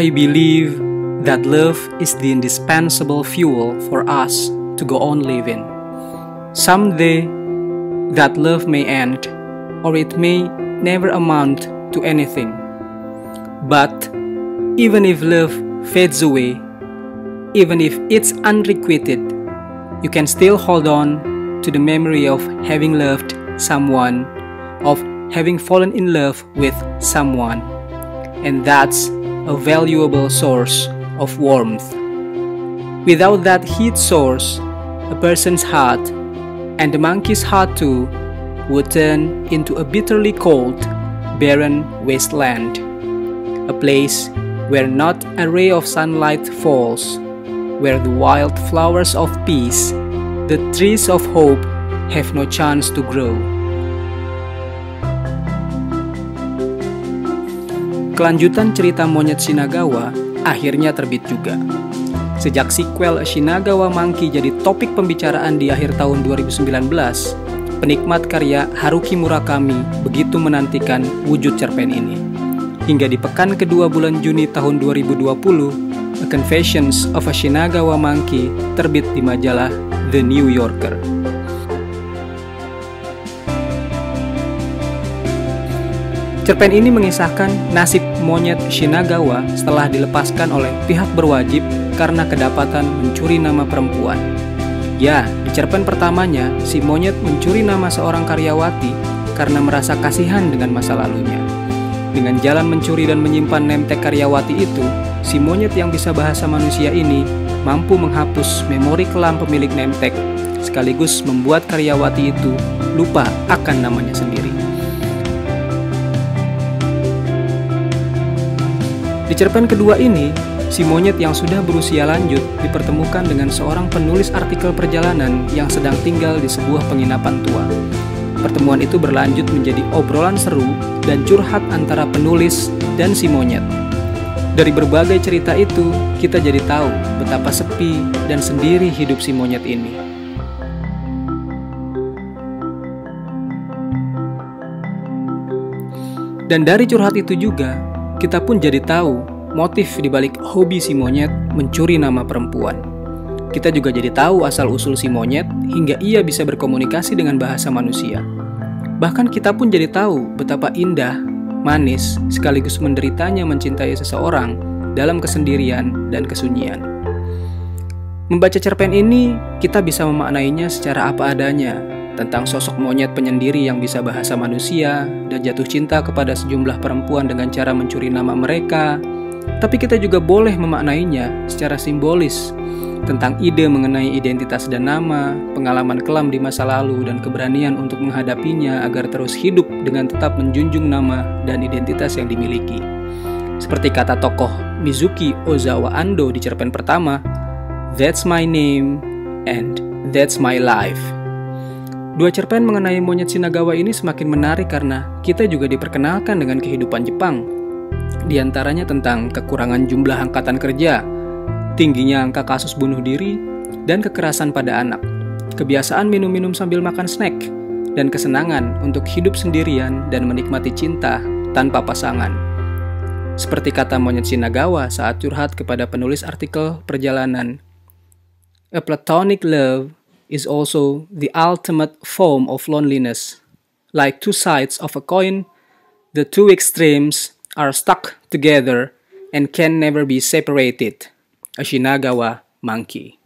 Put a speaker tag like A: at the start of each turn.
A: I believe that love is the indispensable fuel for us to go on living. Someday, that love may end, or it may never amount to anything. But even if love fades away, even if it's unrequited, you can still hold on to the memory of having loved someone, of having fallen in love with someone, and that's a valuable source of warmth. Without that heat source, a person's heart, and the monkey's heart too, would turn into a bitterly cold, barren wasteland, a place where not a ray of sunlight falls, where the wild flowers of peace, the trees of hope, have no chance to grow. Kelanjutan cerita monyet Shinagawa akhirnya terbit juga. Sejak sequel Shinagawa Monkey jadi topik pembicaraan di akhir tahun 2019, penikmat karya Haruki Murakami begitu menantikan wujud cerpen ini. Hingga di pekan kedua bulan Juni tahun 2020, A Confessions of a Shinagawa Monkey terbit di majalah The New Yorker. Cerpen ini mengisahkan nasib monyet Shinagawa setelah dilepaskan oleh pihak berwajib karena kedapatan mencuri nama perempuan. Ya, di cerpen pertamanya, si monyet mencuri nama seorang karyawati karena merasa kasihan dengan masa lalunya. Dengan jalan mencuri dan menyimpan name tag karyawati itu, si monyet yang bisa bahasa manusia ini mampu menghapus memori kelam pemilik name tag, sekaligus membuat karyawati itu lupa akan namanya sendiri. Di cerpen kedua ini, si monyet yang sudah berusia lanjut dipertemukan dengan seorang penulis artikel perjalanan yang sedang tinggal di sebuah penginapan tua. Pertemuan itu berlanjut menjadi obrolan seru dan curhat antara penulis dan si monyet. Dari berbagai cerita itu, kita jadi tahu betapa sepi dan sendiri hidup si monyet ini. Dan dari curhat itu juga, kita pun jadi tahu motif dibalik hobi si monyet mencuri nama perempuan. Kita juga jadi tahu asal-usul si monyet hingga ia bisa berkomunikasi dengan bahasa manusia. Bahkan kita pun jadi tahu betapa indah, manis, sekaligus menderitanya mencintai seseorang dalam kesendirian dan kesunyian. Membaca cerpen ini, kita bisa memaknainya secara apa adanya, tentang sosok monyet penyendiri yang bisa bahasa manusia dan jatuh cinta kepada sejumlah perempuan dengan cara mencuri nama mereka. Tapi kita juga boleh memaknainya secara simbolis, tentang ide mengenai identitas dan nama, pengalaman kelam di masa lalu, dan keberanian untuk menghadapinya agar terus hidup dengan tetap menjunjung nama dan identitas yang dimiliki. Seperti kata tokoh Mizuki Ozawa Ando di cerpen pertama, "That's my name and that's my life." Dua cerpen mengenai monyet Shinagawa ini semakin menarik karena kita juga diperkenalkan dengan kehidupan Jepang. Di antaranya tentang kekurangan jumlah angkatan kerja, tingginya angka kasus bunuh diri, dan kekerasan pada anak, kebiasaan minum-minum sambil makan snack, dan kesenangan untuk hidup sendirian dan menikmati cinta tanpa pasangan. Seperti kata monyet Shinagawa saat curhat kepada penulis artikel perjalanan, "A platonic love is also the ultimate form of loneliness. Like two sides of a coin, the two extremes are stuck together and can never be separated." A Shinagawa Monkey.